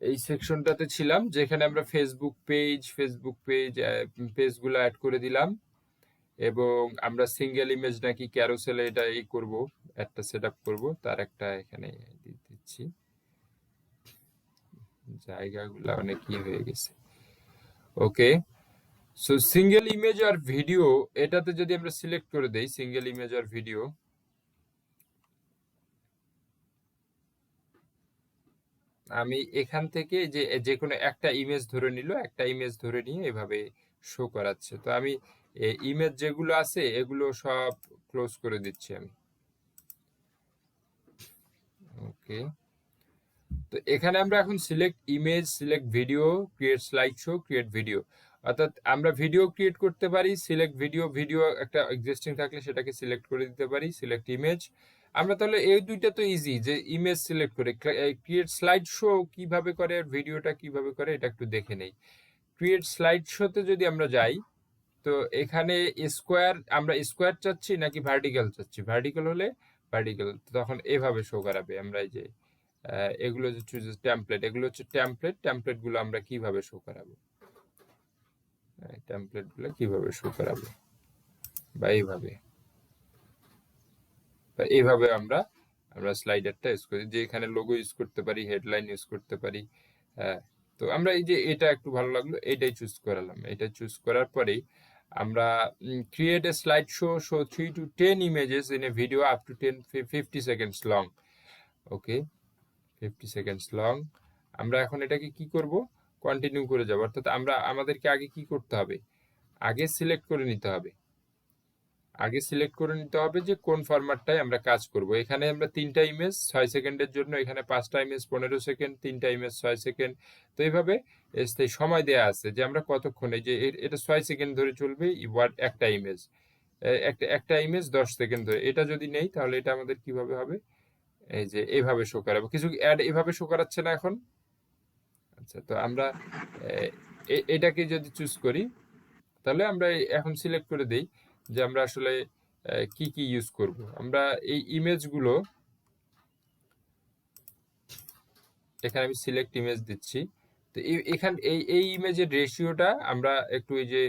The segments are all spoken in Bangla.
এই সেকশনটাতে ছিলাম যেখানে আমরা ফেসবুক পেজগুলো অ্যাড করে দিলাম, এবং আমরা সিঙ্গেল ইমেজ নাকি ক্যারোসেলে এটা করব, একটা সেট আপ করবো, তার একটা এখানে দিচ্ছি। জায়গাগুলো অনেক হয়ে গেছে। ওকে, সো সিঙ্গেল ইমেজ আর ভিডিও, এটাতে যদি আমরা সিলেক্ট করে দেই সিঙ্গেল ইমেজ আর ভিডিও, আমি এখান থেকে যে কোনো একটা ইমেজ ধরে একটা ইমেজ ধরে নিয়ে এভাবে শো করাচ্ছে। তো আমি ইমেজ যেগুলো আছে এগুলো সব ক্লোজ করে দিচ্ছি আমি। ওকে, তো এখানে আমরা এখন select image, select video, create slide show, create video, অর্থাৎ আমরা ভিডিও ক্রিয়েট করতে পারি। সিলেক্ট ভিডিও একটা এক্সিস্টিং থাকলে সেটাকে সিলেক্ট করে দিতে পারি। সিলেক্ট ইমেজ, আমরা তাহলে এই দুইটা তো ইজি, যে ইমেজ সিলেক্ট করে ক্রিয়েট স্লাইড শো কিভাবে করে, ভিডিওটা কিভাবে করে, এটা একটু দেখে নেই। ক্রিয়েট স্লাইড শোতে যদি আমরা যাই, তো এখানে আমরা স্কোয়ার চাচ্ছি নাকি ভার্টিক্যাল চাচ্ছি। ভার্টিক্যাল হলে ভার্টিক্যাল, তখন এভাবে শো করাবে। আমরা এই যে এগুলো যে টেমপ্লেট, এগুলো হচ্ছে টেমপ্লেট গুলো আমরা কিভাবে শো করাবো, টেমপ্লেট গুলো কিভাবে শো করাবো, বা এইভাবে আমরা স্লাইডারটা ইউজ করি, যে এখানে লোগো ইউজ করতে পারি, হেডলাইন ইউজ করতে পারি। তো আমরা এই যে এটা একটু ভালো লাগলো, এটাই চুজ করালাম। এটা চুজ করার পরেই আমরা create A slide show 3 to 10 images in a video up to 50 seconds long. Okay, 50 seconds long। আমরা এখন এটাকে কি করব, কন্টিনিউ করে যাব। অর্থাৎ আমাদেরকে আগে কি করতে হবে, আগে সিলেক্ট করে নিতে হবে। যে কোন ফরম্যাটটায় আমরা কাজ করব। এখানে আমরা 3টা ইমেজ 6 সেকেন্ডের জন্য, এখানে 5টা ইমেজ 15 সেকেন্ড, 3টা ইমেজ 6 সেকেন্ড। তো এইভাবে সময় দেয়া আছে যে আমরা কতক্ষণ, এই যে এটা 6 সেকেন্ড ধরে চলবে একটা ইমেজ, একটা ইমেজ 10 সেকেন্ড ধরে। এটা যদি নেই তাহলে এটা আমাদের কিভাবে হবে, এই যে এইভাবে শো করাবো। কিছু অ্যাড এভাবে শো করাচ্ছে না এখন। আচ্ছা, তো আমরা এটাকে যদি চুজ করি, তাহলে আমরা এখন সিলেক্ট করে দেই যে আমরা আসলে কি কি ইউজ করব। আমরা এই ইমেজগুলো, এখানে আমি সিলেক্ট ইমেজ দিচ্ছি। তো এখান এই ইমেজের রেশিওটা আমরা একটু, এই যে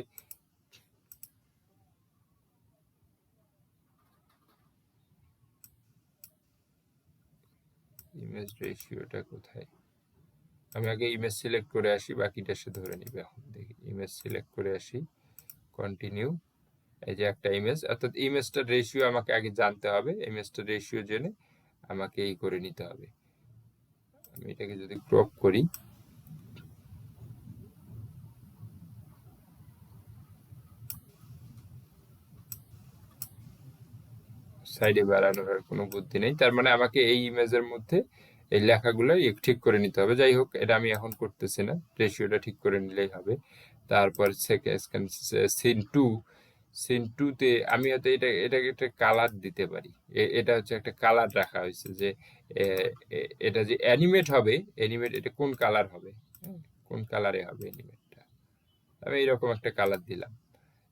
ইমেজ রেশিওটা কোথায়, আমি আগে ইমেজ সিলেক্ট করে আসি, বাকিটা সে ধরে নিবে। এখন দেখি, ইমেজ সিলেক্ট করে আসি, কন্টিনিউ। এই যে একটা ইমেজ, অর্থাৎ ইমেজটার রেশিও আমাকে আগে জানতে হবে। ইমেজটার রেশিও জেনে আমাকে এই করে নিতে হবে। আমি এটাকে যদি ক্রপ করি, সাইডে বাড়ানোর আর কোনো বুদ্ধি নেই। তার মানে আমাকে এই ইমেজের মধ্যে এই লেখাগুলো ঠিক করে নিতে হবে। যাই হোক, এটা আমি এখন করতেছি না, রেশিওটা ঠিক করে নিলেই হবে। তারপর সিন টুতে আমি হয়তো এটাকে একটা কালার দিতে পারি। এটা হচ্ছে একটা কালার রাখা হয়েছে, যে এটা যে অ্যানিমেট হবে, এটা কোন কালার হবে, কোন কালারে হবে অ্যানিমেটটা, আমি এইরকম একটা কালার দিলাম।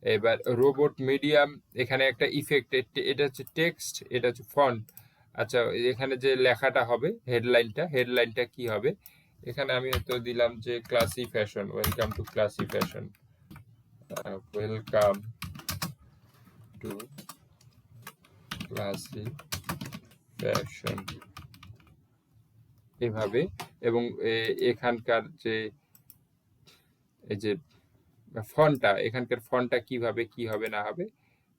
এবার রোবট মিডিয়াম, এখানে একটা ইফেক্ট, এটা হচ্ছে টেক্সট, এটা হচ্ছে ফন্ট। আচ্ছা, এখানে যে লেখাটা হবে, হেডলাইনটা কি হবে, এখানে আমি হয়তো দিলাম যে classy fashion, welcome to classy fashion, welcome to classy fashion, এভাবে। এবং এখানকার যে এই যে এখানকার ফন্টটা কিভাবে কি হবে না হবে,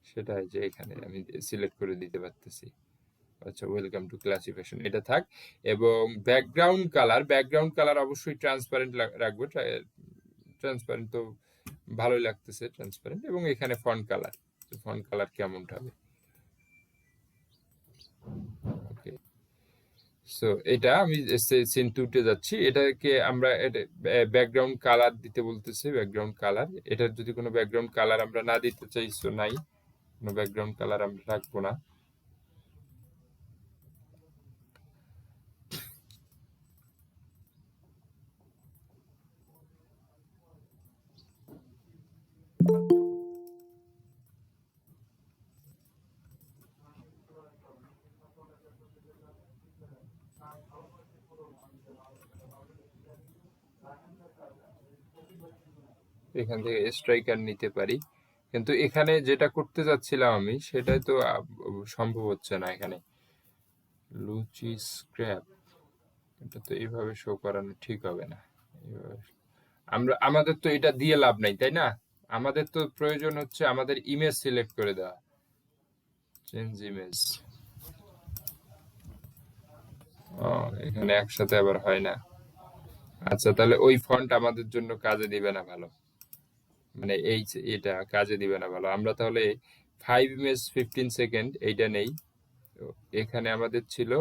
সেটা যে এখানে আমি সিলেক্ট করে দিতে পারতেছি। আচ্ছা, ওয়েলকাম টু ক্লাসিফিকেশন, এটা থাক। এবং ব্যাকগ্রাউন্ড কালার অবশ্যই ট্রান্সপারেন্ট রাখবো। ট্রান্সপারেন্ট তো ভালোই লাগতেছে, ট্রান্সপারেন্ট। এবং এখানে ফন্ট কালার কেমনটা হবে। ওকে, সো এটা আমি সিন টুতে যাচ্ছি। এটাকে আমরা ব্যাকগ্রাউন্ড কালার দিতে বলতেছি, ব্যাকগ্রাউন্ড কালার। এটার যদি কোনো ব্যাকগ্রাউন্ড কালার আমরা না দিতে চাই, সো নাই, কোনো ব্যাকগ্রাউন্ড কালার আমরা রাখবো না। এখান থেকে স্ট্রাইকার নিতে পারি, কিন্তু এখানে যেটা করতে যাচ্ছিলাম আমি সেটাই তো সম্ভব হচ্ছে না। এখানে লুচি স্ক্র্যাপ, এটা তো এইভাবে শো করানো ঠিক হবে না। আমাদের তো এটা দিয়ে লাভ নাই, তাই না? আমাদের তো প্রয়োজন হচ্ছে আমাদের ইমেজ সিলেক্ট করে দেওয়া। চেঞ্জ ইমেজ, এখানে একসাথে আবার হয় না। আচ্ছা, তাহলে ওই ফন্ট আমাদের জন্য কাজে দিবে না ভালো, মানে এটা কাজে দিবে না ভালো। আমরা তাহলে 5 ইমেজ 15 সেকেন্ড এইটা নেই। এখানে আমাদের ছিল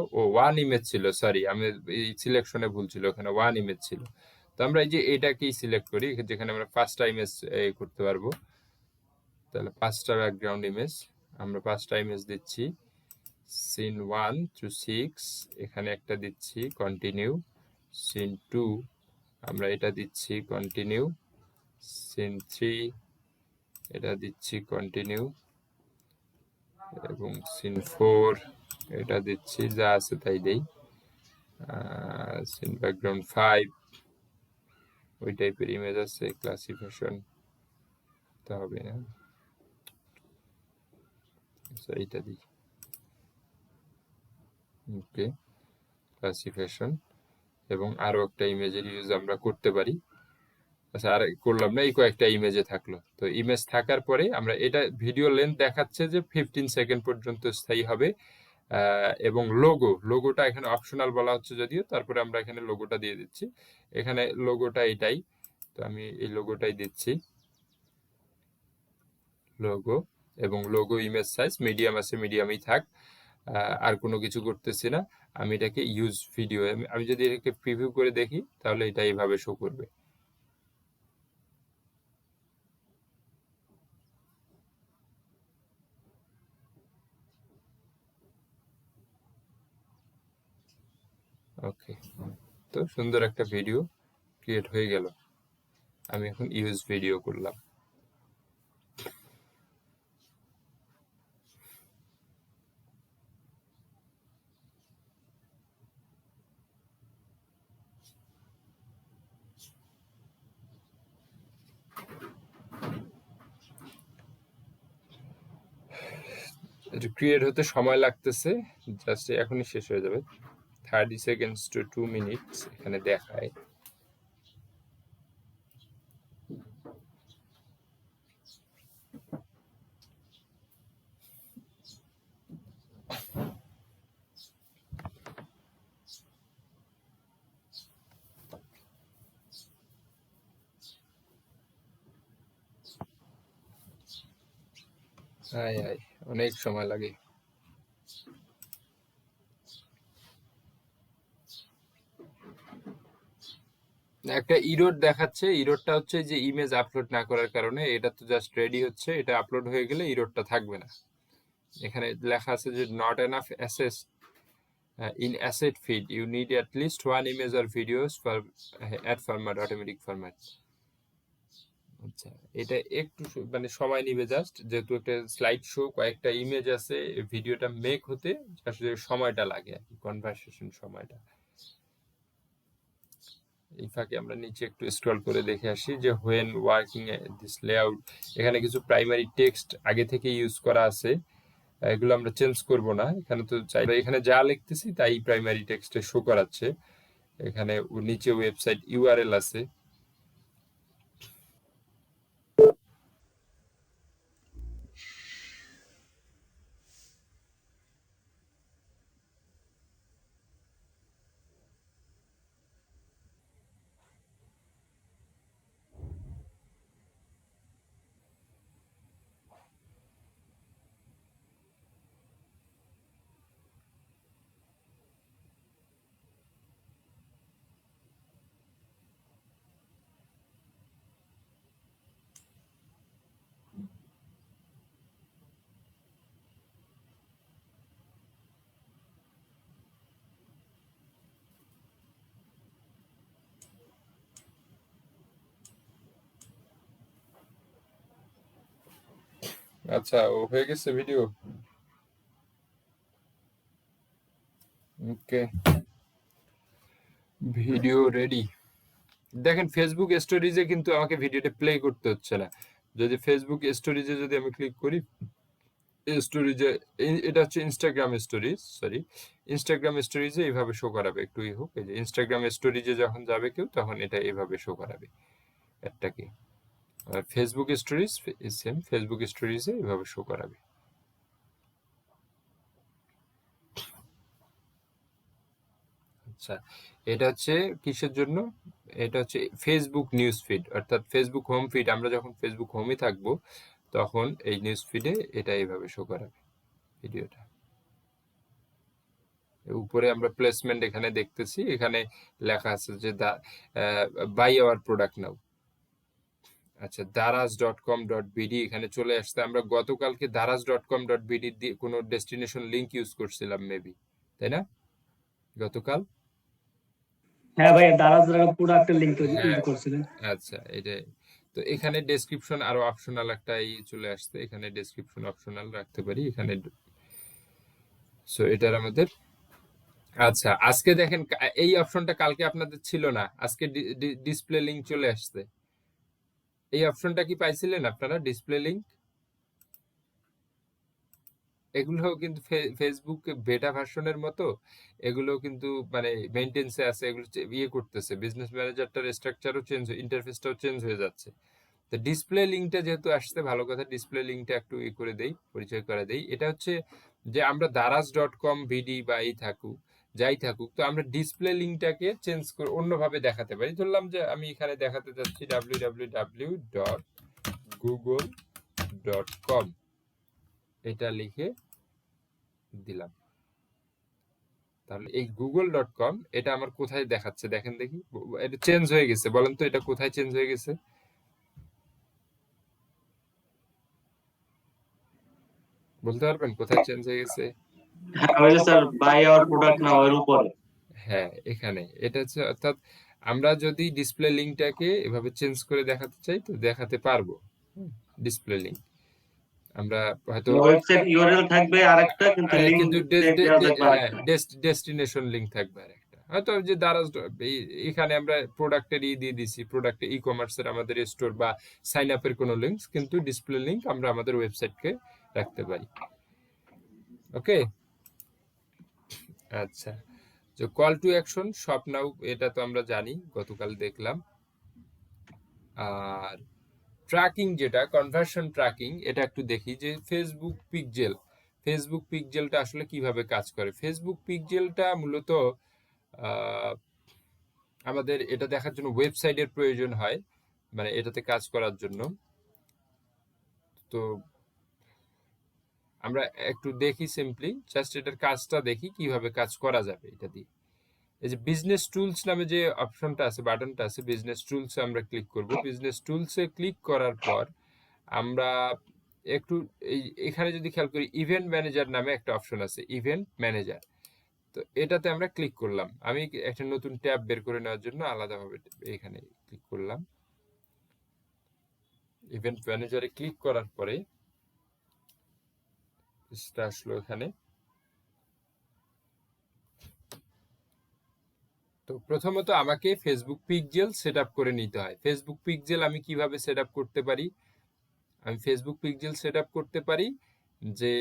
1 ইমেজ ছিল, সরি আমি এই সিলেকশনে ভুল ছিল, ওখানে 1 ইমেজ ছিল। তো আমরা এই যে এটাকেই সিলেক্ট করি, যেখানে আমরা 5টা ইমেজ করতে পারবো। তাহলে 5টা ব্যাকগ্রাউন্ড ইমেজ, আমরা 5টা ইমেজ দিচ্ছি। সিন 1 to 6 এখানে একটা দিচ্ছি, কন্টিনিউ। সিন 2 আমরা এটা দিচ্ছি, কন্টিনিউ। সিন 3 এটা দিচ্ছি, কন্টিনিউ। এবং সিন 4 এটা দিচ্ছি, যা আছে তাই দেই। সিন ব্যাকগ্রাউন্ড 5 ওই টাইপের ইমেজ আছে, ক্লাসিফিকেশন তা হবে না, এইটা দিই। ওকে, ক্লাসিফিকেশন। এবং আরো একটা ইমেজের ইউজ আমরা করতে পারি। আচ্ছা, আর করলাম না, এই কয়েকটা ইমেজে থাকলো। তো ইমেজ থাকার পরে আমরা এটা ভিডিও লেন্থ দেখাচ্ছে যে 15 সেকেন্ড পর্যন্ত স্থায়ী হবে। এবং লোগোটা এখানে অপশনাল বলা হচ্ছে যদিও, তারপরে আমরা এখানে লোগোটা দিয়ে দিচ্ছি। এখানে লোগোটা এটাই, তো আমি এই লোগোটাই দিচ্ছি, লোগো। এবং লোগো ইমেজ সাইজ মিডিয়াম আছে, মিডিয়ামই থাক। আর কোনো কিছু করতেছি না। আমি এটাকে ইউজ ভিডিও, আমি যদি এটাকে প্রিভিউ করে দেখি তাহলে এটা এইভাবে শো করবে। ওকে, তো সুন্দর একটা ভিডিও ক্রিয়েট হয়ে গেল। আমি এখন ইউজ ভিডিও করলাম। এটা ক্রিয়েট হতে সময় লাগতেছে, জাস্ট এখনই শেষ হয়ে যাবে। 30 সেকেন্ডস to 2 মিনিটস এখানে দেখায়। অনেক সময় লাগে। একটা ইরোড দেখাচ্ছে, ইরোডটা হচ্ছে যে ইমেজ আপলোড না করার কারণে। এটা তো জাস্ট রেডি হচ্ছে, এটা আপলোড হয়ে গেলে ইরোডটা থাকবে না। এখানে লেখা আছে যে নট এনাফ অ্যাসেস in asset feed, you need at least 1 image or videos for ad format, automatic format. আচ্ছা, এটা একটু মানে সময় নিবে, জাস্ট যেহেতু একটা স্লাইড শো, কয়েকটা ইমেজ আছে, ভিডিওটা মেক হতে আসলে সময়টা লাগে আর কি, কনভারসেশন সময়টা। এই ফাঁকে আমরা নিচে একটু স্ক্রল করে দেখে আসি যে হোয়েন ওয়ার্কিং দিস লেআউট, এখানে কিছু প্রাইমারি টেক্সট আগে থেকে ইউজ করা আছে, এগুলো আমরা চেঞ্জ করব না। এখানে তো চাইলে এখানে যা লিখতেছি তাই প্রাইমারি টেক্সটে শো করাচ্ছে। এখানে নিচে ওয়েবসাইট ইউআরএল আছে। আচ্ছা, ও হয়ে গেছে ভিডিও। ওকে, ভিডিও রেডি। দেখেন ফেসবুক স্টোরিজে কিন্তু আমাকে ভিডিওটা প্লে করতে হচ্ছে না। যদি ফেসবুক স্টোরিজে যদি আমি ক্লিক করি, স্টোরিজে এটা হচ্ছে ইনস্টাগ্রাম স্টোরিজ, সরি ইনস্টাগ্রাম স্টোরিজে এইভাবে শো করাবে। একটু হোক, এই যে ইনস্টাগ্রাম স্টোরিজে যখন যাবে কেউ তখন এটা এইভাবে শো করাবে অ্যাডটাকে। আর ফেসবুক স্টোরিজ সেম, ফেসবুক স্টোরিজে এইভাবে শো করাবে। আচ্ছা, এটা হচ্ছে কিসের জন্য? এটা হচ্ছে ফেসবুক নিউজ ফিড, অর্থাৎ ফেসবুক হোম ফিড। আমরা যখন ফেসবুক হোমে থাকবো তখন এই নিউজ ফিডে এটা এইভাবে শো করাবে ভিডিওটা। উপরে আমরা প্লেসমেন্ট এখানে দেখতেছি, এখানে লেখা আছে যে বাই আওয়ার প্রোডাক্ট নাও। আচ্ছা, daraz.com.bd এখানে চলে আসছে। আমরা গতকালকে daraz.com.bd দিয়ে কোনো ডেস্টিনেশন লিংক ইউজ করছিলাম মেবি, তাই না? গতকাল হ্যাঁ ভাই, দারাজ প্রোডাক্টের লিংক ইউজ হ্যাঁ, করছিলেন। আচ্ছা এটাই। তো এখানে ডেসক্রিপশন আরো অপশনাল একটা চলে আসছে, এখানে ডেসক্রিপশন অপশনাল রাখতে পারি এখানে। সো এটার আমাদের, আচ্ছা আজকে দেখেন এই অপশনটা কালকে আপনাদের ছিল না, আজকে ডিসপ্লে লিংক চলে আসছে। এই অপশনটা কি পাইছিলেন আপনারা, ডিসপ্লে লিংক? এগুলো কিন্তু ফেসবুক বেটা ভার্সনের মতো, এগুলো কিন্তু মানে মেইনটেন্সে আছে, এগুলো ইয়ে করতেছে, বিজনেস ম্যানেজারটার স্ট্রাকচারও চেঞ্জ, ইন্টারফেসটাও চেঞ্জ হয়ে যাচ্ছে। তো ডিসপ্লে লিঙ্কটা যেহেতু আসছে, ভালো কথা, ডিসপ্লে লিঙ্কটা একটু ই করে দেই, পরিচয় করে দেই। এটা হচ্ছে যে আমরা daraz.com.bd বা এই থাকুক, যাই থাকুক, তো আমরা ডিসপ্লে লিঙ্কটাকে চেঞ্জ করে অন্যভাবে দেখাতে পারি। ধরলাম যে আমি এখানে দেখাতে চাচ্ছি www.google.com, এটা লিখে দিলাম। তাহলে এই google.com এটা আমার কোথায় দেখাচ্ছে দেখেন দেখি, এটা চেঞ্জ হয়ে গেছে, বলেন তো এটা কোথায় চেঞ্জ হয়ে গেছে? বলতে পারবেন কোথায় চেঞ্জ হয়ে গেছে? হ্যাঁ ওই যে স্যার, বাই আওয়ার প্রোডাক্ট নাও এর উপরে। হ্যাঁ, এখানে এটা হচ্ছে, অর্থাৎ আমরা যদি ডিসপ্লে লিঙ্কটাকে এভাবে চেঞ্জ করে দেখাতে চাই তো দেখাতে পারবো। ডিসপ্লে লিঙ্ক আমরা হয়তো ওয়েবসাইট ইউআরএল থাকবে আরেকটা, কিন্তু লিংক কিন্তু দেওয়া থাকবে আরেকটা। ডেস্টিনেশন লিঙ্ক থাকবে আরেকটা, হয়তো যে দারাজ এখানে আমরা প্রোডাক্টের দিয়ে দিছি, প্রোডাক্টে ই কমার্সের আমাদের স্টোর বা সাইন আপের কোনো লিঙ্ক, কিন্তু ডিসপ্লে লিঙ্ক আমরা আমাদের ওয়েবসাইটকে রাখতে পারি। ওকে, আচ্ছা। যে কল টু অ্যাকশন শপ নাও, এটা তো আমরা জানি, গতকাল দেখলাম। আর ট্র্যাকিং যেটা কনভার্সন ট্র্যাকিং, এটা একটু দেখি যে ফেসবুক পিকজেল, ফেসবুক পিকজেলটা আসলে কিভাবে কাজ করে। ফেসবুক পিকজেলটা মূলত আমাদের এটা দেখার জন্য ওয়েবসাইটের প্রয়োজন হয়, মানে এটাতে কাজ করার জন্য। তো আমরা একটু দেখি সিম্পলি, জাস্ট এটার কাজটা দেখি কিভাবে কাজ করা যাবে এটা দিয়ে। এই যে বিজনেস টুলস নামে যে অপশনটা আছে, বাটনটা আছে, বিজনেস টুলসে আমরা ক্লিক করব। বিজনেস টুলসে ক্লিক করার পর আমরা একটু এখানে যদি খেয়াল করি, ইভেন্ট ম্যানেজার নামে একটা অপশন আছে, ইভেন্ট ম্যানেজার। তো এটাতে আমরা ক্লিক করলাম। আমি একটা নতুন ট্যাব বের করে নেওয়ার জন্য আলাদাভাবে এখানে ক্লিক করলাম। ইভেন্ট ম্যানেজারে ক্লিক করার পরে আসলো এখানে। তো প্রথমত আমাকে ফেসবুক পিকজেল সেট আপ করে নিতে হয়। ফেসবুক পিকজেল আমি কিভাবে সেট আপ করতে পারি? আমি ফেসবুক পিকজেল সেট আপ করতে পারি যে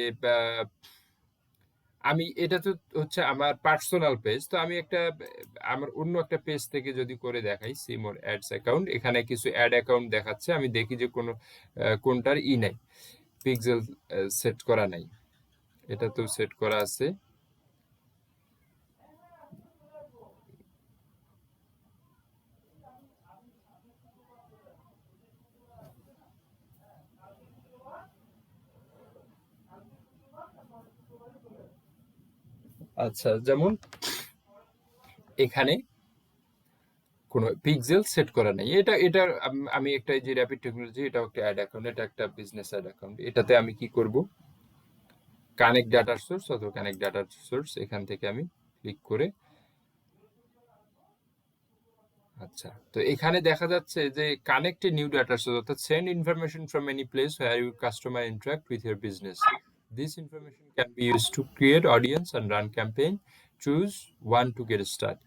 আমি এটা তো হচ্ছে আমার পার্সোনাল পেজ, তো আমি একটা আমার অন্য একটা পেজ থেকে যদি করে দেখাই, সি মোর অ্যাডস অ্যাকাউন্ট, এখানে কিছু অ্যাড অ্যাকাউন্ট দেখাচ্ছে, আমি দেখি যে কোনটার নাই, পিকজেল সেট করা নাই। এটা তো সেট করা আছে। আচ্ছা, যেমন এখানে কোনো পিক্সেল সেট করা নেই। এটা আমি একটা, যে র্যাপিড টেকনোলজি, এটা একটা অ্যাড অ্যাকাউন্ট, এটা একটা বিজনেস অ্যাড অ্যাকাউন্ট। এটাতে আমি কি করব, কানেক্ট ডাটা সোর্স অথবা কানেক্ট ডাটা সোর্স, এখান থেকে আমি ক্লিক করে, আচ্ছা, তো এখানে দেখা যাচ্ছে যে connect a new data source, অর্থাৎ send information from any place where your customer interact with your business. This information can be use to create audience and run campaign. Choose one to get start.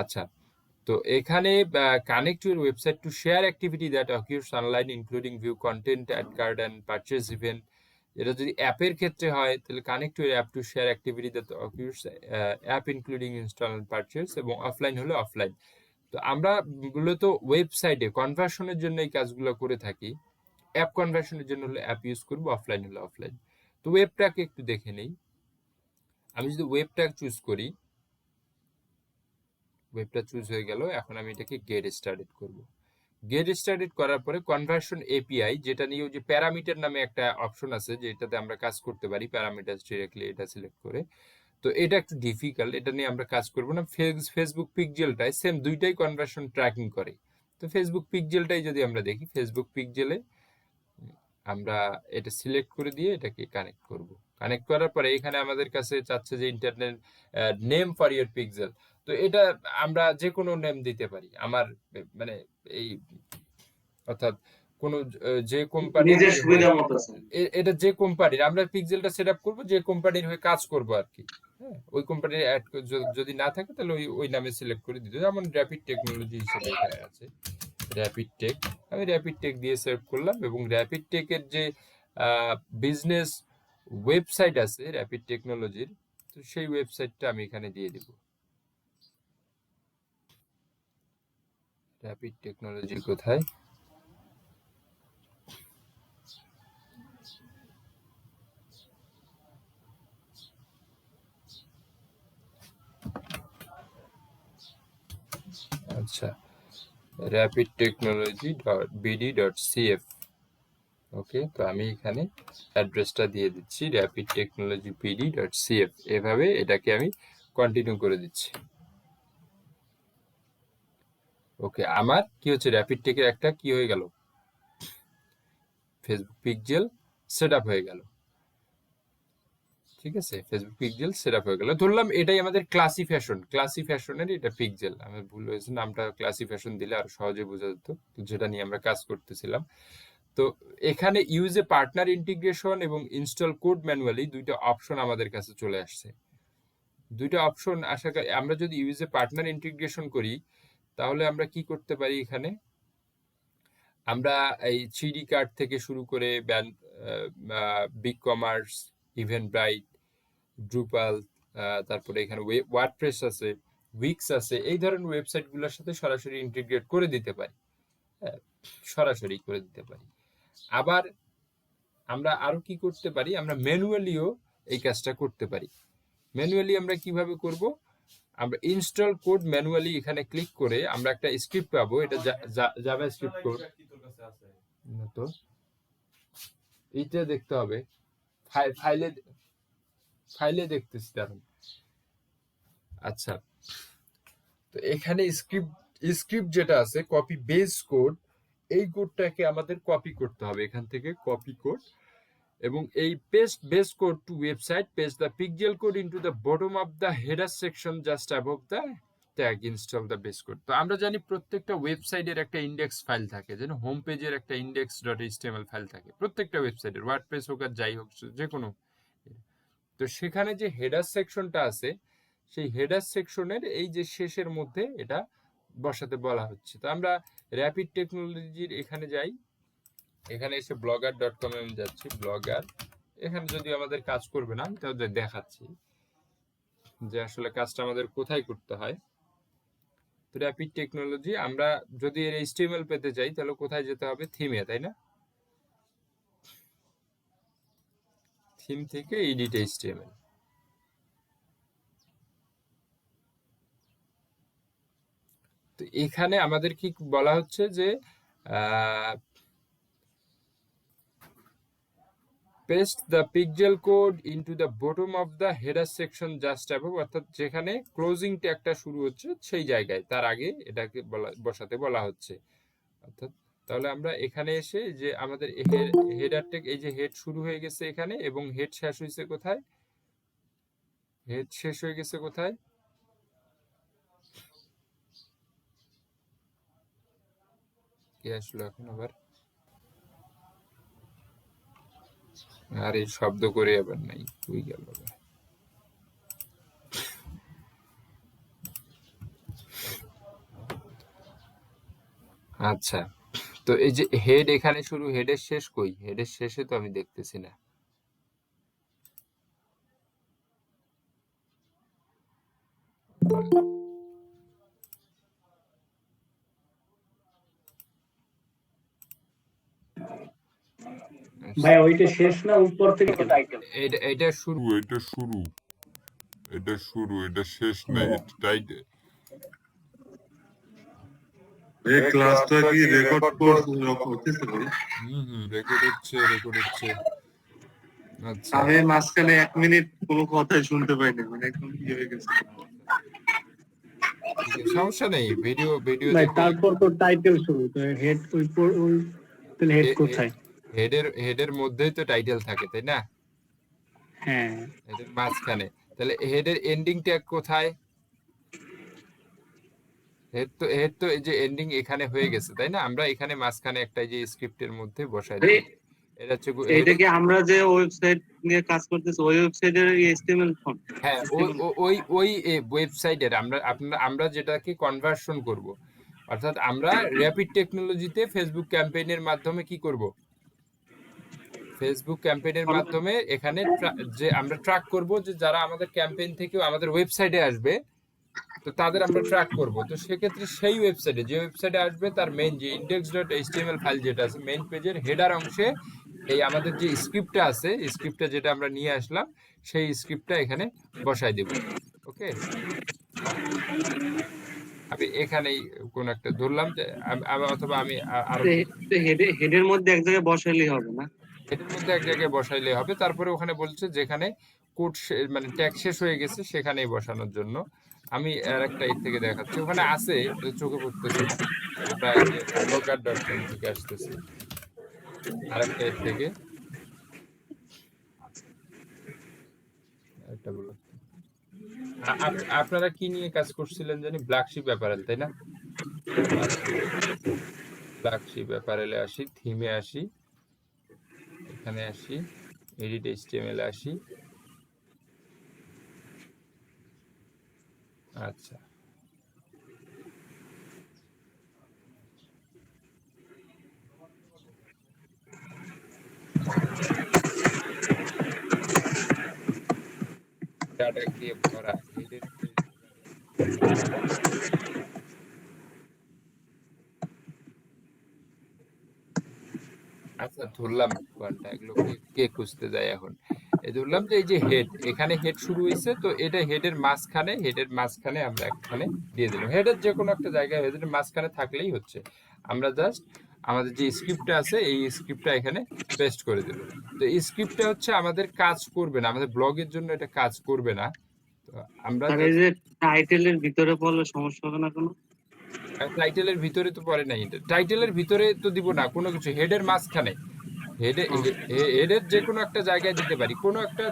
আচ্ছা, তো এখানে connect your website to share activity that occurs online including view content, add card and purchase event. এটা যদি অ্যাপের ক্ষেত্রে হয় তাহলে connect your app to share activity that occurs app including install and purchase, এবং অফলাইন হলে অফলাইন। তো আমরা মূলত ওয়েবসাইটে কনভার্সনের জন্য এই কাজগুলো করে থাকি। অ্যাপ কনভার্সনের জন্য হলে অ্যাপ ইউজ করবো, অফলাইন হলে অফলাইন। তো ওয়েবটাকে একটু দেখে নেই। আমি যদি ওয়েবটা চুজ করি, ওয়েবটা চুজ হয়ে গেল। এখন আমি এটাকে গেট স্টার্টেড করব। গেট স্টার্টেড করার পরে কনভার্সন এপিআই, যেটা নিয়ে যে প্যারামিটার নামে একটা অপশন আছে যেটাতে আমরা কাজ করতে পারি, প্যারামিটার ডিরেক্টলি এটা সিলেক্ট করে। তো এটা একটু ডিফিকাল্ট, এটা নিয়ে আমরা কাজ করব না। ফেসবুক পিক্সেলটাই সেম, দুইটাই কনভার্সন ট্র্যাকিং করে। তো ফেসবুক পিক্সেলটাই যদি আমরা দেখি, ফেসবুক পিক্সেলে আমরা এটা সিলেক্ট করে দিয়ে এটাকে কানেক্ট করব। কানেক্ট করার পরে এখানে আমাদের কাছে চাচ্ছে যে internet name for your pixel. তো এটা আমরা যে কোনো নেম দিতে পারি। আমার মানে এই অর্থাৎ কোন যে কোম্পানি, নিজের সুবিধা মতো আছে। এটা যে কোম্পানির আমরা পিক্সেলটা সেট আপ করবো, যে কোম্পানির হয়ে কাজ করবো আর কি। হ্যাঁ, ওই কোম্পানির অ্যাড যদি না থাকে তাহলে ওই নামে সিলেক্ট করে দিতে, যেমন র্যাপিড টেকনোলজি হিসেবে এখানে আছে র্যাপিড টেক। আমি র্যাপিড টেক দিয়ে সেভ করলাম, এবং র্যাপিড টেকের যে বিজনেস ওয়েবসাইট আছে র্যাপিড টেকনোলজির, তো সেই ওয়েবসাইটটা আমি এখানে দিয়ে দিব। র্যাপিড টেকনোলজি কোথায়? আচ্ছা, rapidtechnology.bd.cf। ওকে, তো আমি এখানে অ্যাড্রেসটা দিয়ে দিচ্ছি rapidtechnology.bd.cf। এভাবে এটাকে আমি কন্টিনিউ করে দিচ্ছি। ওকে, আমার কি হচ্ছে, র্যাপিড টেকের একটা কি হয়ে গেল, ফেসবুক পিক্সেল সেট আপ হয়ে গেল। ঠিক আছে, ফেসবুক পিক্সেল সেট আপ হয়ে গেল। ধরলাম এটাই আমাদের ক্লাসি ফ্যাশনের এটা পিক্সেল। আমার ভুল হয়েছে, নামটা ক্লাসি ফ্যাশন দিলে আরো সহজে বোঝা যেত, যেটা নিয়ে আমরা কাজ করতেছিলাম। তো এখানে ইউজ এ পার্টনার ইন্টিগ্রেশন এবং ইনস্টল কোড ম্যানুয়ালি, দুইটা অপশন আমাদের কাছে চলে আসছে। দুইটা অপশন আশা করি আমরা যদি ইউজ এ পার্টনার ইন্টিগ্রেশন করি তাহলে আমরা কি করতে পারি। এখানে আমরা এই 3D কার্ড থেকে শুরু করে বিগ কমার্স, ইভেন্টব্রাইট, ড্রুপাল, তারপরে এখানে ওয়ার্ডপ্রেস আছে, উইক্স আছে, এই ধরনের ওয়েবসাইটগুলোর সাথে সরাসরি ইন্টিগ্রেট করে দিতে পারি। সরাসরি করে দিতে পারি। আবার আমরা আরো কি করতে পারি, আমরা ম্যানুয়ালিও এই কাজটা করতে পারি। ম্যানুয়ালি আমরা কিভাবে করব, আমরা ইনস্টল কোড ম্যানুয়ালি এখানে ক্লিক করে আমরা একটা স্ক্রিপ্ট পাবো। এটা জাভা স্ক্রিপ্ট কোড না, তো এইটা দেখতে হবে, ফাইলে দেখতেছি দাঁড়ান। আচ্ছা, তো এখানে স্ক্রিপ্ট যেটা আছে কপি বেস কোড, এই কোডটাকে আমাদের কপি করতে হবে এখান থেকে, কপি কোড, এবং এই paste base code to website, paste the pixel code into the bottom of the header section just above the tag, install the base code. তো আমরা জানি প্রত্যেকটা ওয়েবসাইটের একটা ইন্ডেক্স ফাইল থাকে, যেন হোম পেজের একটা index.html ফাইল থাকে প্রত্যেকটা ওয়েবসাইটের, ওয়ার্ডপ্রেস হোক আর যাই হোক যে কোনো। তো সেখানে যে হেডার সেকশনটা আছে, সেই হেডার সেকশনের এই যে শেষের মধ্যে এটা বসাতে বলা হচ্ছে। তো আমরা র্যাপিড টেকনোলজির এখানে যাই, এখানে এসে blogger.com এ আমি যাচ্ছি, ব্লগার। এখানে যদি আমাদের কাজ করবে না, আমি তাহলে দেখাচ্ছি যে আসলে কাজটা আমাদের কোথায় করতে হয়। তো র্যাপিড টেকনোলজি, আমরা যদি এর HTML পেতে চাই তাহলে কোথায় যেতে হবে, থিমে, তাই না? থিম থেকে এডিট HTML। তো এখানে আমাদের কি বলা হচ্ছে যে paste the pixel code into the bottom of the header section just above, অর্থাৎ যেখানে ক্লোজিং ট্যাগটা শুরু হচ্ছে সেই জায়গায়, তার আগে এটাকে বসাতে বলা হচ্ছে। অর্থাৎ তাহলে আমরা এখানে এসে যে আমাদের হেডার ট্যাগ, এই যে হেড শুরু হয়ে গেছে এখানে, এবং হেড শেষ হয়েছে কোথায়, হেড শেষ হয়ে গেছে কোথায়, কে আসলো এখন আবার, আর এই শব্দ করে আবার নাই, হয়ে গেল। আচ্ছা, তো এই যে হেড এখানে শুরু, হেডের শেষ কই? হেডের শেষে তো আমি দেখতেছি না। ভাই ওইটা শেষ না উপর থেকে টাইটেল? এটা শুরু। এটা শুরু, এটা শুরু, এটা শেষ নাই, এটা টাইটেল। এই ক্লাসটা কি রেকর্ড হচ্ছে ভাই? রেকর্ড হচ্ছে, রেকর্ড হচ্ছে। আচ্ছা, আমি মাঝখানে 1 মিনিট কোনো কথাই শুনতে পাইনি, মানে একদম ইয়ে হয়ে গেছে। ঠিক আছে, সমস্যা নেই। ভিডিও ভিডিও ভাই দেখে তারপর তো টাইটেল শুরু, তো হেড ওই তাহলে হেড কোথায়? হেডের মধ্যেই তো টাইটেল থাকে, তাই না? হ্যাঁ হেডের মাঝখানে। তাহলে হেডের এন্ডিং ট্যাগ কোথায়? হেড তো এই যে এন্ডিং এখানে হয়ে গেছে, তাই না? আমরা এখানে মাঝখানে একটা এই যে স্ক্রিপ্টের মধ্যে বসাই দিই। এটা হচ্ছে এইটা কি আমরা যে ওয়েবসাইট নিয়ে কাজ করতেছি ওই ওয়েবসাইটের এইচটিএমএল ফন্ট? হ্যাঁ, ওই ওয়েবসাইটের আমরা যেটাকে কনভার্সন করব, অর্থাৎ আমরা র্যাপিড টেকনোলজিতে ফেসবুক ক্যাম্পেইনের মাধ্যমে কি করব? ফেসবুক ক্যাম্পেইনের মাধ্যমে এখানে যে আমরা ট্র্যাক করব যে যারা আমাদের ক্যাম্পেইন থেকে আমাদের ওয়েবসাইটে আসবে, তো তাদের আমরা ট্র্যাক করব। তো সেক্ষেত্রে সেই ওয়েবসাইটে যে ওয়েবসাইটে আসবে তার মেইন যে index.html ফাইল যেটা আছে মেইন পেজের হেডার অংশে এই আমাদের যে স্ক্রিপ্টটা আছে, স্ক্রিপ্টটা যেটা আমরা নিয়ে আসলাম, সেই স্ক্রিপ্টটা এখানে বসাই দেব। ওকে, আমি এখানেই কোন একটা ধরলাম যে অথবা আমি আরো হেডের মধ্যে এক জায়গায় বসাইলেই হবে না? এটার মধ্যে এক জায়গায় বসাইলে হবে। তারপরে ওখানে বলছে যেখানে কোড মানে ট্যাগ শেষ হয়ে গেছে সেখানেই বসানোর জন্য। আমি আর একটা এর থেকে দেখাচ্ছি, ওখানে আছে, চোখে পড়তেছে না। আমরা blogger.com থেকে আসতেছি, আর একটা এর থেকে একটা বলো। আপনারা কি নিয়ে কাজ করছিলেন জানি? ব্ল্যাকশিপ অ্যাপারেল, তাই না? ব্ল্যাকশিপ অ্যাপারেলে আসি, থিমে আসি, এখানে আসি, এডিট এইচটিএমএল আসি। আচ্ছা, ডাটা দিয়ে ভরা এডিট। আচ্ছা, ধরলাম কোনটা, এগুলো কে খুঁজতে যায় এখন? এই ধরলাম যে এই যে হেড, এখানে হেড শুরু হয়েছে, তো এটা হেডের মাঝখানে আমরা একখানে দিয়ে দিলাম। হেডের যে কোনো একটা জায়গায় হেডের মাঝখানে থাকলেই হচ্ছে। আমরা জাস্ট আমাদের যে স্ক্রিপ্টটা আছে এই স্ক্রিপ্টটা এখানে পেস্ট করে দেব। তো এই স্ক্রিপ্টটা হচ্ছে আমাদের কাজ করবে না, আমাদের ব্লগের জন্য এটা কাজ করবে না। তো আমরা আর এই যে টাইটেলের ভিতরে পড়লে সমস্যা হবে না কোনো? টাইটেলের ভিতরে তো পড়ে নাই, টাইটেলের ভিতরে তো দিব না কোনো কিছু, হেডের মাঝখানে। হেডের যে কোনো একটা জায়গায় দিতে পারি, কোনো একটা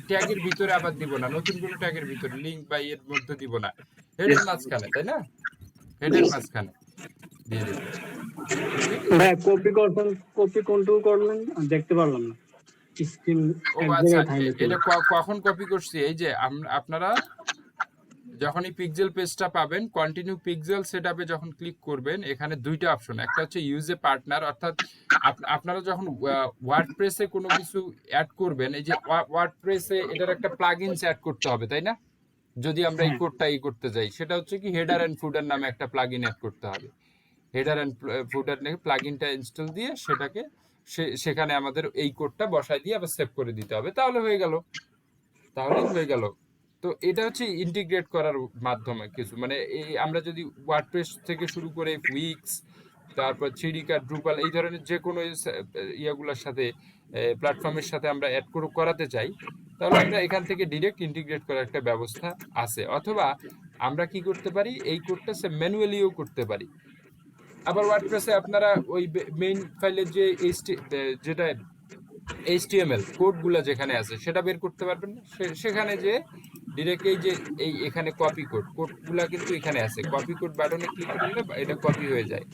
ট্যাগের ভিতরে আবার দিব না, নতুন কোনো ট্যাগের ভিতরে লিংক বা এর মধ্যে দিব না, হেডের মাঝখানে, তাই না? হেডের মাঝখানে দিয়ে দেব। ভাই কপি কন্ট্রোল করলেন, দেখতে পারলাম না স্ক্রিন ও এক আচ্ছা, জায়গায় থাকলে। এটা কখন কপি করছি? এই যে আপনারা যখন এই পিক্সেল পেজটা পাবেন, কন্টিনিউ পিক্সেল সেটআপে যখন ক্লিক করবেন, এখানে দুইটা অপশন, একটা হচ্ছে ইউজ এ পার্টনার, অর্থাৎ আপনারা যখন ওয়ার্ডপ্রেসে কোনো কিছু অ্যাড করবেন, এই যে ওয়ার্ডপ্রেসে এটার একটা প্লাগইনস অ্যাড করতে হবে, তাই না? যদি আমরা এই কোডটা করতে যাই, সেটা হচ্ছে কি হেডার এন্ড ফুটার নামে একটা প্লাগইন অ্যাড করতে হবে। হেডার এন্ড ফুটার নামে প্লাগইনটা ইনস্টল দিয়ে সেটাকে সেখানে আমাদের এই কোডটা বসাই দিয়ে আবার সেভ করে দিতে হবে, তাহলেই হয়ে গেল। তো এটা হচ্ছে ইন্টিগ্রেট করার মাধ্যমে কিছু, মানে এই আমরা যদি ওয়ার্ডপ্রেস থেকে শুরু করে উইক্স, তারপর থ্রিডিকার, ড্রুপাল, এই ধরনের যে কোনো ইয়াগুলোর সাথে, প্ল্যাটফর্মের সাথে আমরা অ্যাড করাতে চাই, তাহলে আমরা এখান থেকে ডিরেক্ট ইন্টিগ্রেট করার একটা ব্যবস্থা আছে। অথবা আমরা কি করতে পারি, এই কোডটা ম্যানুয়ালিও করতে পারি। আবার ওয়ার্ডপ্রেসে আপনারা ওই মেইন ফাইলের যে যেটা এইচটিএমএল কোডগুলো যেখানে আছে সেটা বের করতে পারবেন না, সেখানে যে ডিরেক্ট এই যে এখানে কোডগুলা কিন্তু এখানে আছে, কপি কোড বাটনে ক্লিক করলে এটা কপি হয়ে যায়।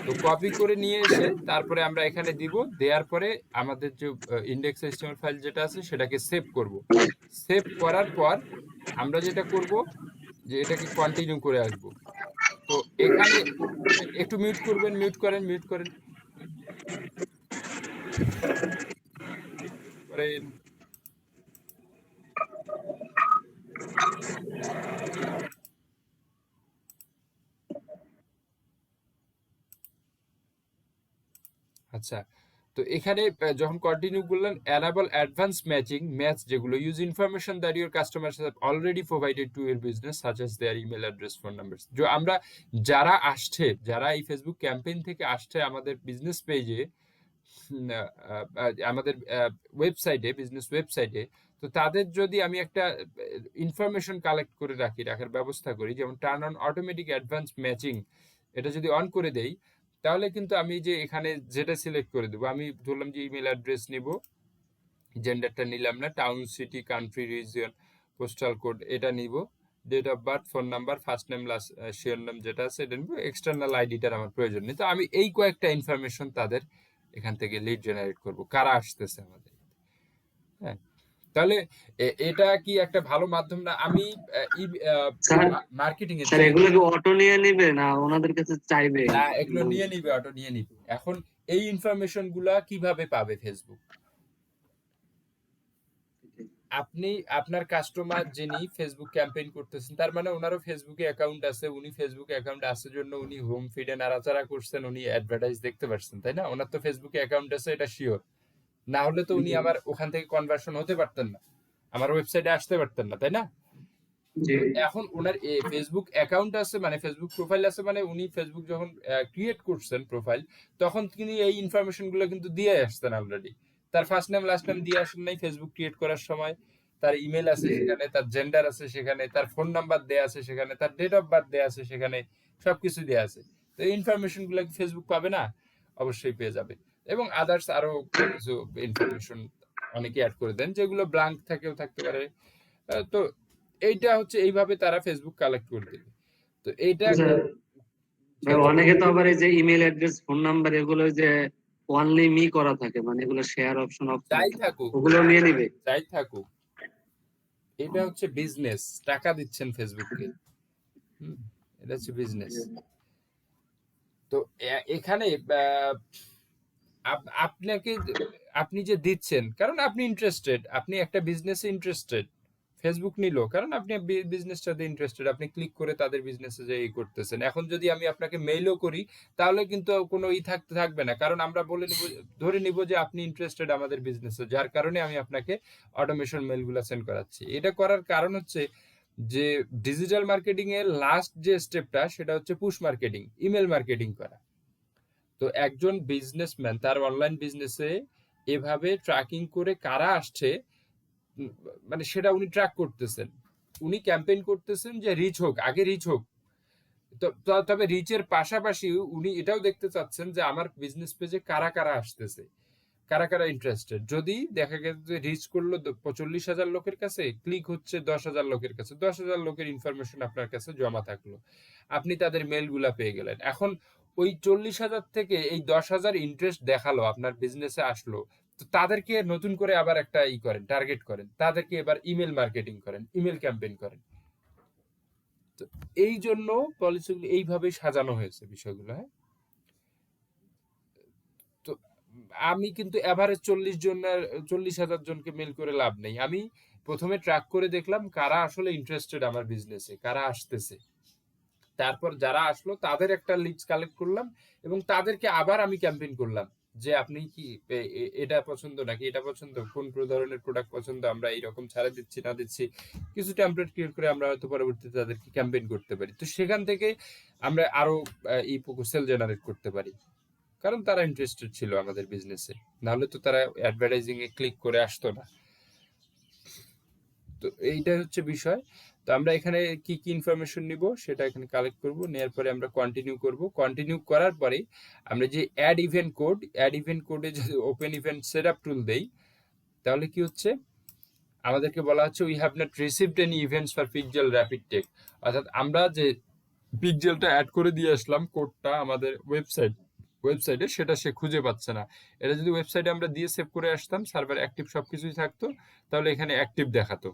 তো কপি করে নিয়ে এসে তারপরে আমরা এখানে দিব, দেওয়ার পরে আমাদের যে ইন্ডেক্স এইচটিএমএল ফাইল যেটা আছে সেটাকে সেভ করব। সেভ করার পর আমরা যেটা করব যে এটাকে কন্টিনিউ করে আসব। তো এখানে একটু মিউট করবেন, মিউট করেন করেন। আচ্ছা, তো এখানে যখন কন্টিনিউ করলেন, enable advanced matching ম্যাচ যেগুলো use information that your customers have already provided to your business such as their email address, phone numbers. আমরা যারা আসছে, যারা এই ফেসবুক ক্যাম্পেইন থেকে আসছে আমাদের বিজনেস পেজে, আমাদের ওয়েবসাইটে, বিজনেস ওয়েবসাইটে, তো তাদের যদি আমি একটা ইনফরমেশন কালেক্ট করে রাখার ব্যবস্থা করি, যেমন turn on automatic advance matching, এটা যদি অন করে দেই, তাহলে কিন্তু আমি যে এখানে যেটা সিলেক্ট করে দেবো, আমি ধরলাম যে ইমেল অ্যাড্রেস নিব, জেন্ডারটা নিলাম না, town, city, country, region, postal code এটা নিব, date of birth, phone number, first name, last surname যেটা আছে এটা নিব, এক্সটার্নাল আইডিটার আমার প্রয়োজন নেই। তো আমি এই কয়েকটা ইনফরমেশন তাদের এখান থেকে লিড জেনারেট করব, কারা আসতেছে আমাদের। হ্যাঁ, তাহলে এটা কি একটা ভালো মাধ্যম না? আমি মার্কেটিং এর স্যার এগুলো কি অটো নিয়ে নিবে না ওনাদের কাছে চাইবে? না, এগুলো নিয়ে নিবে, অটো নিয়ে নিবে। এখন এই ইনফরমেশন গুলা কিভাবে পাবে ফেসবুক? আপনি আপনার কাস্টমার যিনি ফেসবুক ক্যাম্পেইন করতেছেন, তার মানে ওনারও ফেসবুকে অ্যাকাউন্ট আছে, উনি ফেসবুকে অ্যাকাউন্ট আছে জন্য উনি হোম ফিডে নাড়াচাড়া করছেন, উনি অ্যাডভার্টাইজ দেখতে পাচ্ছেন, তাই না? ওনার তো ফেসবুকে অ্যাকাউন্ট আছে, এটা শিওর। না হলে তো উনি আমার ওখান থেকে কনভার্সন হতে পারতেন না, আমার ওয়েবসাইটে আসতে পারতেন না, তাই না? এখন ওনার ফেসবুক অ্যাকাউন্ট আছে মানে ফেসবুক প্রোফাইল আছে মানে উনি ফেসবুক যখন ক্রিয়েট করছেন প্রোফাইল, তখন তিনি এই ইনফরমেশন গুলো কিন্তু দিয়ে আসতেন অলরেডি। তার ফার্স্ট নেম লাস্ট নেম দিয়ে আসেন নাই ফেসবুক ক্রিয়েট করার সময়, তার ইমেল আছে সেখানে, তার জেন্ডার আছে সেখানে, তার ফোন নাম্বার দেয়া আছে সেখানে, তার ডেট অফ বার্থ দেয়া আছে সেখানে, সবকিছু দেয়া আছে। তো এই ইনফরমেশন গুলো কি ফেসবুক পাবে না? অবশ্যই পেয়ে যাবে। এবং আদার্স আরো কিছু ইনফরমেশন অনেকে অ্যাড করে দেন যেগুলো ব্ল্যাঙ্ক থাকতে পারে। তো এইটা হচ্ছে এইভাবে তারা ফেসবুক কালেক্ট করে দেবে। তো এইটা অনেকে তো আবার এই যে ইমেল অ্যাড্রেস, ফোন নাম্বার এগুলো যে অনলি মি করা থাকে, মানে এগুলো শেয়ার অপশন যাই থাকুক, ওগুলো নিয়ে নিবে। যাই থাকুক, এটা হচ্ছে বিজনেস, টাকা দিচ্ছেন ফেসবুককে, এটা হচ্ছে বিজনেস। তো এখানে আপনাকে, আপনি যে দিচ্ছেন কারণ আপনি ইন্টারেস্টেড, আপনি একটা বিজনেসে ইন্টারেস্টেড, ফেসবুক নিল কারণ আপনি বিজনেসটাতে ইন্টারেস্টেড, আপনি ক্লিক করে তাদের বিজনেসে যে ই করতেছেন। এখন যদি আমি আপনাকে মেইলও করি তাহলে কিন্তু কোনো থাকবে না, কারণ আমরা ধরে নিব যে আপনি ইন্টারেস্টেড আমাদের বিজনেসে, যার কারণে আমি আপনাকে অটোমেশন মেইলগুলো সেন্ড করাচ্ছি। এটা করার কারণ হচ্ছে যে ডিজিটাল মার্কেটিং এর লাস্ট যে স্টেপটা সেটা হচ্ছে পুশ মার্কেটিং, ইমেল মার্কেটিং করা। তো একজন বিজনেসম্যান তার অনলাইন বিজনেসে এভাবে ট্র্যাকিং করে কারা আসছে, মানে সেটা উনি ট্র্যাক করতেছেন, উনি ক্যাম্পেইন করতেছেন যে রিচ হোক, আগে রিচ হোক। তবে রিচের পাশাপাশি উনি এটাও দেখতে চাচ্ছেন যে আমার বিজনেস পেজে কারা কারা আসতেছে, কারা কারা ইন্টারেস্টেড। যদি দেখা গেছে যে রিচ করলো 40,000 লোকের কাছে, ক্লিক হচ্ছে 10,000 লোকের কাছে, 10,000 লোকের ইনফরমেশন আপনার কাছে জমা থাকলো, আপনি তাদের মেলগুলা পেয়ে গেলেন। এখন ওই 40,000 থেকে এই 10,000 ইন্টারেস্ট দেখালো, আপনার বিজনেসে আসলো, তো তাদেরকে নতুন করে আবার একটা করেন, টার্গেট করেন, তাদেরকে এবার ইমেল মার্কেটিং করেন, ইমেল ক্যাম্পেইন করেন। তো এই জন্য পলিসিগুলো এইভাবে সাজানো হয়েছে বিষয়গুলো। হ্যাঁ, তো আমি কিন্তু এভারেজ 40,000 জনকে মেল করে লাভ নেই। আমি প্রথমে ট্র্যাক করে দেখলাম কারা আসলে ইন্টারেস্টেড আমার বিজনেসে, কারা আসতেছে, তারপর যারা আসলো তাদের একটা লিস্ট কালেক্ট করলাম এবং তাদেরকে আবার আমি ক্যাম্পেইন করলাম যে আপনি কি এটা পছন্দ নাকি এটা পছন্দ, কোন ধরনের প্রোডাক্ট পছন্দ, আমরা এইরকম ছাড়া দিচ্ছি না দিচ্ছি, কিছু টেমপ্লেট ক্রিয়েট করে আমরা হয়তো পরবর্তীতে তাদেরকে ক্যাম্পেইন করতে পারি। তো সেখান থেকে আমরা আরো এই সেল জেনারেট করতে পারি, কারণ তারা ইন্টারেস্টেড ছিল আমাদের বিজনেসে, নাহলে তো তারা অ্যাডভার্টাইজিং এ ক্লিক করে আসতো না। তো এইটা হচ্ছে বিষয়। তো আমরা এখানে কি কি ইনফরমেশন নিব সেটা এখানে কালেক্ট করব, নেওয়ার পরে আমরা কন্টিনিউ করব। কন্টিনিউ করার পরে আমরা যে অ্যাড ইভেন্ট কোডে যদি ওপেন ইভেন্ট সেটআপ টুল দেই, তাহলে কি হচ্ছে, আমাদেরকে বলা হচ্ছে we have not received any events for pixel rapid tech, অর্থাৎ আমরা যে পিক্সেলটা অ্যাড করে দিয়ে আসলাম কোডটা আমাদের ওয়েবসাইটে, সেটা সে খুঁজে পাচ্ছে না। এটা যদি ওয়েবসাইটে আমরা দিয়ে সেভ করে আসতাম, সার্ভার অ্যাক্টিভ সবকিছুই থাকতো, তাহলে এখানে অ্যাক্টিভ দেখাতো,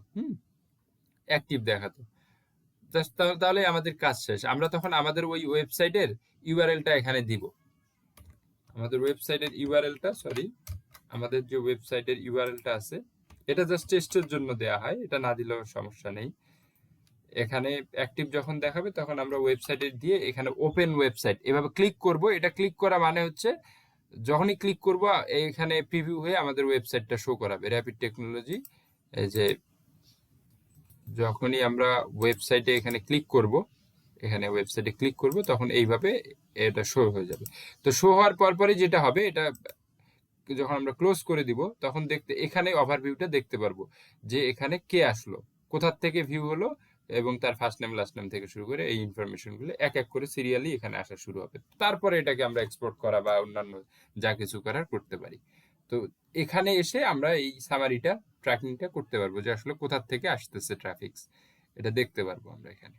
অ্যাক্টিভ দেখাতো। জাস্ট তাহলে আমাদের কাজ শেষ। আমরা তখন আমাদের ওই ওয়েবসাইটের ইউআরএলটা এখানে দিব। আমাদের ওয়েবসাইটের ইউআরএলটা, সরি, আমাদের যে ওয়েবসাইটের ইউআরএলটা আছে, এটা জাস্ট টেস্টের জন্য দেয়া হয়, এটা না দিলেও সমস্যা নেই। এখানে অ্যাক্টিভ যখন দেখাবে তখন আমরা ওয়েবসাইটে দিয়ে এখানে ওপেন ওয়েবসাইট এভাবে ক্লিক করব। এটা ক্লিক করা মানে হচ্ছে যখনই ক্লিক করব এখানে প্রিভিউ হয়ে আমাদের ওয়েবসাইটটা শো করাবে। র্যাপিড টেকনোলজি, এই যে যখনই আমরা ওয়েবসাইটে এখানে ক্লিক করব, এখানে ওয়েবসাইটে ক্লিক করব, তখন এইভাবে এটা শো হয়ে যাবে। তো শো হওয়ার পরপরই যেটা হবে, এটা যখন আমরা ক্লোজ করে দিব তখন দেখতে এখানে ওভারভিউটা দেখতে পারবো যে এখানে কে আসলো, কোথার থেকে ভিউ হলো, এবং তার ফার্স্ট নেম লাস্ট নেম থেকে শুরু করে এই ইনফরমেশনগুলো এক এক করে সিরিয়ালি এখানে আসা শুরু হবে। তারপরে এটাকে আমরা এক্সপোর্ট করা বা অন্যান্য যা কিছু করার করতে পারি। তো এখানে এসে আমরা এই সামারিটা ট্র্যাকিংটা করতে পারবো যে আসলে কোথার থেকে আসতেছে ট্রাফিকস, এটা দেখতে পারবো আমরা এখানে।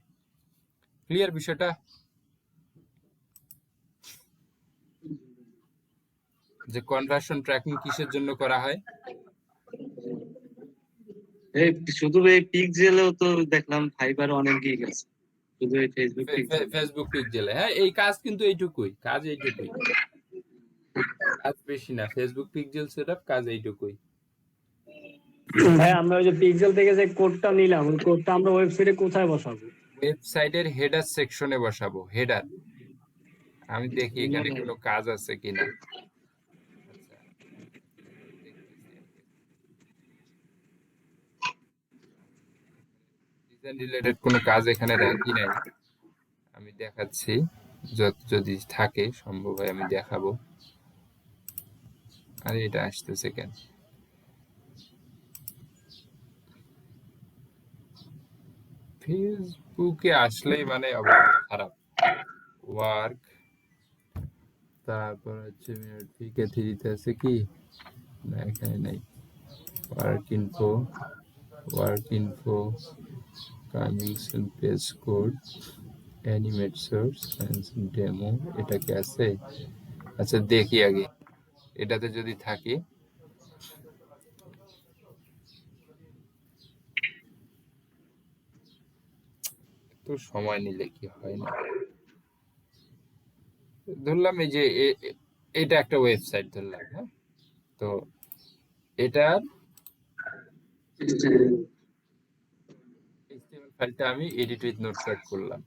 ক্লিয়ার বিষয়টা? যে কনভার্সন ট্র্যাকিং কিসের জন্য করা হয়? এই শুধু এই পিক্সেলেও তো দেখলাম ফাইবার অনেক গিগ আছে, শুধু এই ফেসবুক পিক্সেল। ফেসবুক পিক্সেলে, হ্যাঁ, এই কাজ কিন্তু এইটুকুই, কাজ এইটুকুই, কাজ বেশি না। ফেসবুক পিক্সেল সেটআপ কাজ এইটুকুই। ভাই আমরা ওই যে পিক্সেল থেকে যে কোডটা নিলাম, ওই কোডটা আমরা ওয়েবসাইটে কোথায় বসাবো? ওয়েবসাইটের হেডার সেকশনে বসাবো। হেডার, আমি দেখি এখানে কোনো কাজ আছে কিনা। আচ্ছা, ডিজাইন রিলেটেড কোনো কাজ এখানে রাখি নাই, আমি দেখাচ্ছি। যদি থাকে সম্ভব হয় আমি দেখাবো। আরে এটা আসতেছে কেন? ফেসবুকে আসলেই মানে অবস্থা খারাপ। ওয়ার্ক, তারপর হচ্ছে পিকে থ্রিতে আছে কি না, এখানে নাই। Work info coming soon page code animate source demo, এটা কি আছে? আচ্ছা দেখি আগে এটাতে যদি থাকে। তো সময় নিলে কি হয় না। ধরলাম এই যে এটা একটা ওয়েবসাইট ধরলাম, হ্যাঁ, তো এটার HTML ফাইলটা আমি এডিট উইথ নোটপ্যাড করলাম।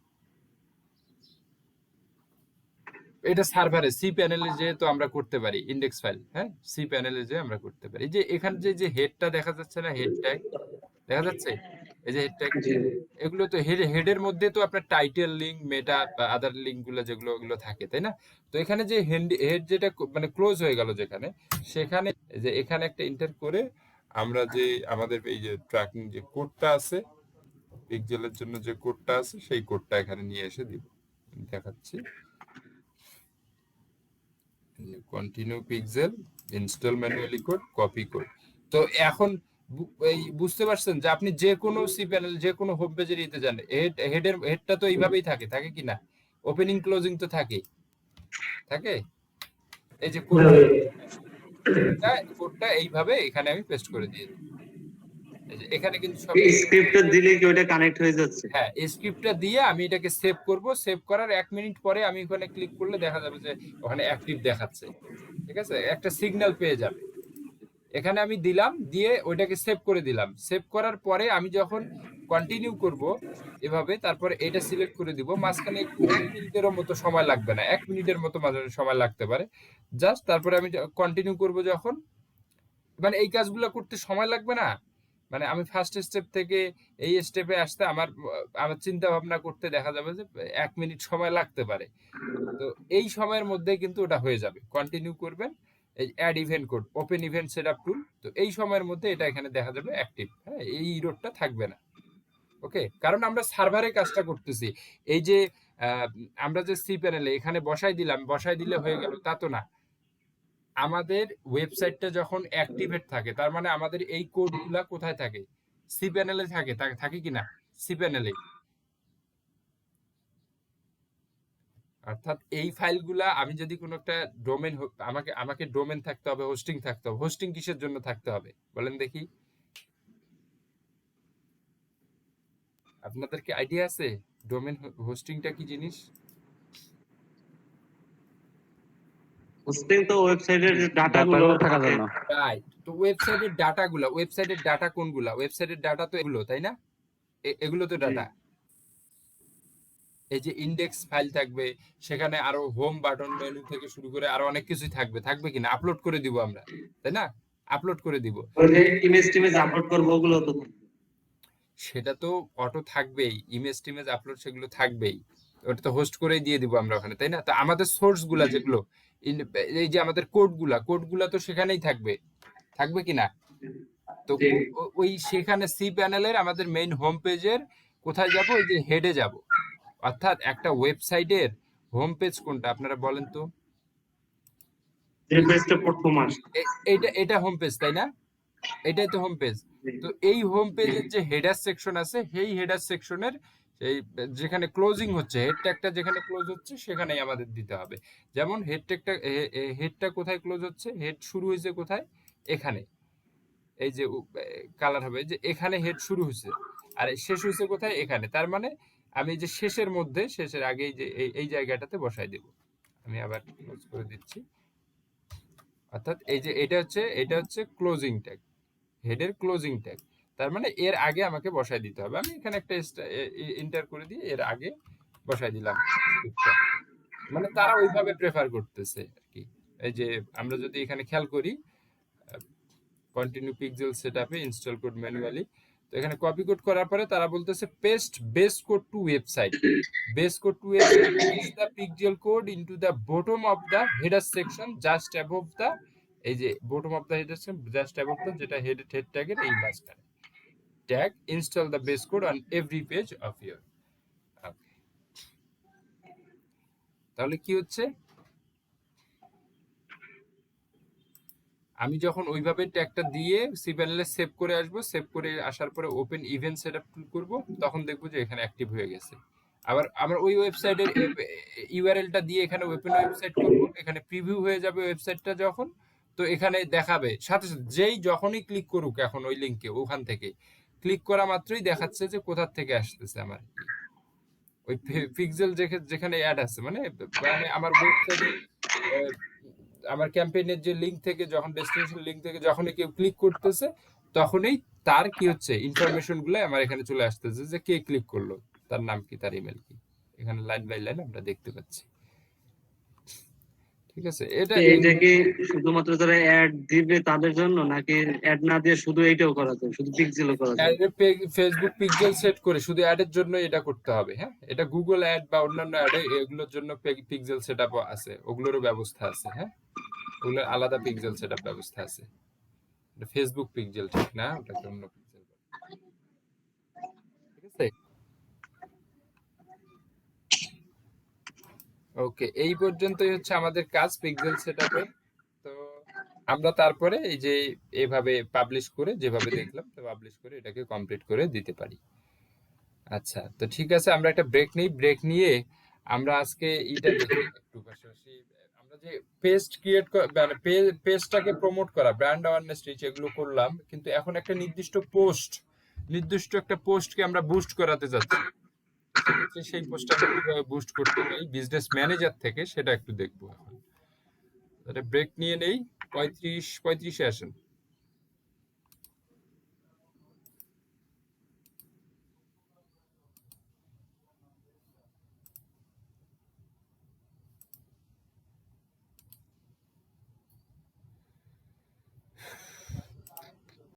এটা সার্ভারে সি প্যানেলে যেহেতু আমরা করতে পারি ইন্ডেক্স ফাইল, হ্যাঁ, সি প্যানেলে যে আমরা করতে পারি। যে এখানে যে হেডটা দেখা যাচ্ছে না, হেড ট্যাগ দেখা যাচ্ছে, এই যে হেড ট্যাগ, এগুলো তো হেডের মধ্যে তো আপনার টাইটেল লিঙ্ক, মেটা বা আদার লিঙ্ক গুলো যেগুলো ওগুলো থাকে, তাই না? তো এখানে যে হেড যেটা মানে ক্লোজ হয়ে গেল যেখানে, সেখানে যে এখানে একটা ইন্টার করে আমরা যে আমাদের এই যে ট্র্যাকিং যে কোডটা আছে, পিক্সেলের জন্য যে কোডটা আছে, সেই কোডটা এখানে নিয়ে এসে দিব। দেখাচ্ছি, continue pixel install manually code copy code. তো এখন এই বুঝতে পারছেন যে আপনি যে কোনো সি প্যানেল যে কোনো হোম পেজে নিতে যান, হেডটা তো এইভাবেই থাকে কি না? ওপেনিং ক্লোজিং তো থাকে। এই যে কোডটা এইভাবে এখানে আমি পেস্ট করে দিয়ে দিই। এখানে কিন্তু সব স্ক্রিপ্টটা দিলে কি ওটা কানেক্ট হয়ে যাচ্ছে? হ্যাঁ, স্ক্রিপ্টটা দিয়ে আমি এটাকে সেভ করব। সেভ করার 1 মিনিট পরে আমি ওখানে ক্লিক করলে দেখা যাবে যে ওখানে অ্যাক্টিভ দেখাচ্ছে। ঠিক আছে, একটা সিগন্যাল পেয়ে যাবে। এখানে আমি দিলাম, দিয়ে ওইটাকে সেভ করে দিলাম। সেভ করার পরে আমি যখন কন্টিনিউ করব এভাবে, তারপরে এটা সিলেক্ট করে দিব। মাঝখানে 1 মিনিটেরও মতো সময় লাগবে না, 1 মিনিটের মতো মাঝে সময় লাগতে পারে জাস্ট। তারপরে আমি কন্টিনিউ করব যখন, মানে এই কাজগুলো করতে সময় লাগবে না। মানে আমি ফার্স্ট স্টেপ থেকে এই স্টেপে আসতে আমার আমার চিন্তা ভাবনা করতে দেখা যাবে যে 1 মিনিট সময় লাগতে পারে। তো এই সময়ের মধ্যে কিন্তু ওটা হয়ে যাবে। কন্টিনিউ করবেন, এই add event code, open event setup tool. তো এই সময়ের মধ্যে এটা এখানে দেখা যাবে অ্যাক্টিভ, হ্যাঁ, এই ইরোরটা থাকবে না। ওকে, কারণ আমরা সার্ভারে কাজটা করতেছি। এই যে আমরা যে সি প্যানেলে এখানে বসাই দিলে হয়ে গেল তা তো না। আমাদের ওয়েবসাইটটা যখন অ্যাক্টিভেট থাকে, তার মানে আমাদের এই কোডগুলা কোথায় থাকে? সি প্যানেলে থাকে কিনা? সি প্যানেলে। অর্থাৎ এই ফাইলগুলা আমি যদি কোনো একটা ডোমেন, আমাকে ডোমেন থাকতে হবে, হোস্টিং থাকতে হবে। হোস্টিং কিসের জন্য থাকতে হবে বলেন দেখি? আপনাদের কি আইডিয়া আছে ডোমেন হোস্টিংটা কি জিনিস? হোস্টিং তো ওয়েবসাইটের যে ডাটাগুলো ডাটাগুলো থাকার থাকে, জন্য। রাইট। তো ওয়েবসাইটের ডাটা কোনগুলা? ওয়েবসাইটের ডাটা তো এগুলো, তাই না? এগুলো তো ডাটা। এই যে ইন্ডেক্স ফাইল থাকবে, সেখানে আরো হোম বাটন মেনু থেকে শুরু করে আরো অনেক কিছুই থাকবে, থাকবে কিনা? আপলোড করে দিব আমরা, তাই না? আপলোড করে দিব। ওই যে ইমেজ আপলোড করবো ওগুলো তো থাকবে। সেটা তো অটো থাকবেই, ইমেজ টিমেজ আপলোড সেগুলো থাকবেই, ওটা তো হোস্ট করেই দিয়ে দিব আমরা ওখানে, তাই না? তো আমাদের সোর্স গুলা যেগুলো এই যে আমাদের কোডগুলা তো সেখানেই থাকবে, থাকবে কিনা? তো জি। ওই সেখানে সি প্যানেলের আমাদের মেইন হোম পেজের কোথায় যাব? ওই যে হেডে যাব। অর্থাৎ একটা ওয়েবসাইটের হোম পেজ কোনটা আপনারা বলেন তো? যে পেজটা প্রথম আসে। এটা হোম পেজ, তাই না? এটাই তো হোম পেজ। তো এই হোম পেজের যে হেডার সেকশন আছে, সেই হেডার সেকশনের এই যেখানে ক্লোজিং হচ্ছে, হেড ট্যাগটা যেখানে ক্লোজ হচ্ছে সেখানেই আমাদের দিতে হবে। যেমন হেডটা কোথায় ক্লোজ হচ্ছে? হেড শুরু হয়েছে কোথায়? এখানে। এই যে কালার হবে যে এখানে হেড শুরু হয়েছে, আর শেষ হয়েছে কোথায়? এখানে। তার মানে আমি যে শেষের আগে যে এই জায়গাটাতে বসাই দেব। আমি আবার ক্লোজ করে দিচ্ছি। অর্থাৎ এই যে এটা হচ্ছে ক্লোজিং ট্যাগ, হেডের ক্লোজিং ট্যাগ। তার মানে এর আগে আমাকে বসাই দিতে হবে। আমি এখানে একটা এন্টার করে দিয়ে এর আগে বসাই দিলাম। মানে তারা ওইভাবে প্রেফার করতেছে আর কি। এই যে আমরা যদি এখানে খেয়াল করি, কন্টিনিউ পিক্সেল সেটআপে ইনস্টল কোড ম্যানুয়ালি, তো এখানে কপি কোড করার পরে তারা বলতেছে paste base code to website. Base code to website is the pixel code into the bottom of the header section just above the, এই যে bottom of the header section just above the, যেটা হেড ট্যাগের এই মাঝখানে tag install the base code on every page of your. তাহলে কি হচ্ছে? আমি যখন ওইভাবে ট্যাগটা দিয়ে সি প্যানেলে সেভ করে আসবো, সেভ করে আসার পরে ওপেন ইভেন্ট সেটআপ করব, তখন দেখবো যে এখানে অ্যাক্টিভ হয়ে গেছে। আবার আমরা ওই ওয়েবসাইটের ইউআরএলটা দিয়ে এখানে ওপেন ওয়েবসাইট করব, এখানে প্রিভিউ হয়ে যাবে ওয়েবসাইটটা যখন, তো এখানে দেখাবে সাথে সাথে যেই যখনই ক্লিক করুক এখন ওই লিংকে, ওখান থেকে ক্লিক করা মাত্রই দেখাচ্ছে যে কোথা থেকে আসতেছে আমার ওই পিক্সেল যেখানে অ্যাড আছে, মানে আমার ওয়েবসাইটে আমার ক্যাম্পেইনের যে লিংক থেকে, যখন ডেস্টিনেশন লিংক থেকে যখনই কেউ ক্লিক করতেছে, তখনই তার কি হচ্ছে ইনফরমেশন গুলো আমার এখানে চলে আসতেছে, যে কে ক্লিক করলো, তার নাম কি, তার ইমেল কি, এখানে লাইন বাই লাইন আমরা দেখতে পাচ্ছি। ঠিক আছে? এইটা কি শুধুমাত্র যারা অ্যাড দিবে তাদের জন্য, নাকি অ্যাড না দিয়ে শুধু এইটাও করা যায়, শুধু পিক্সেলও করা যায়? ফেসবুক পিক্সেল সেট করে শুধু অ্যাডের জন্য এটা করতে হবে। হ্যাঁ, এটা গুগল অ্যাড বা অন্যান্য অ্যাডে এগুলোর জন্য পিক্সেল সেটআপ আছে, ওগুলোরও ব্যবস্থা আছে। হ্যাঁ, ওগুলোর আলাদা পিক্সেল সেটআপ ব্যবস্থা আছে। এটা ফেসবুক পিক্সেল ঠিক না, ওটাকে অন্য পিক্সেল বলে। ঠিক আছে? ওকে, এই পর্যন্তই হচ্ছে আমাদের কাজ পিক্সেল সেটআপের। তো আমরা তারপরে এই যে এভাবে পাবলিশ করে, যেভাবে দেখলাম তো পাবলিশ করে এটাকে কমপ্লিট করে দিতে পারি। আচ্ছা, তো ঠিক আছে, আমরা একটা ব্রেক নিই। ব্রেক নিয়ে আমরা আজকে এটা দেখি একটু পাশাপাশি, আমরা যে পেজ ক্রিয়েট মানে পেজটাকে প্রমোট করা, ব্র্যান্ড অ্যাওয়ারনেস রিচ এগুলো করলাম, কিন্তু এখন একটা নির্দিষ্ট একটা পোস্টকে আমরা বুস্ট করাতে যাচ্ছি। সেক্ষেত্রে সেই পোস্টটাকে কিভাবে বুস্ট করতে পারি বিজনেস ম্যানেজার থেকে, সেটা একটু দেখবো এখন। ব্রেক নিয়ে নেই, 35-35-এ আসেন।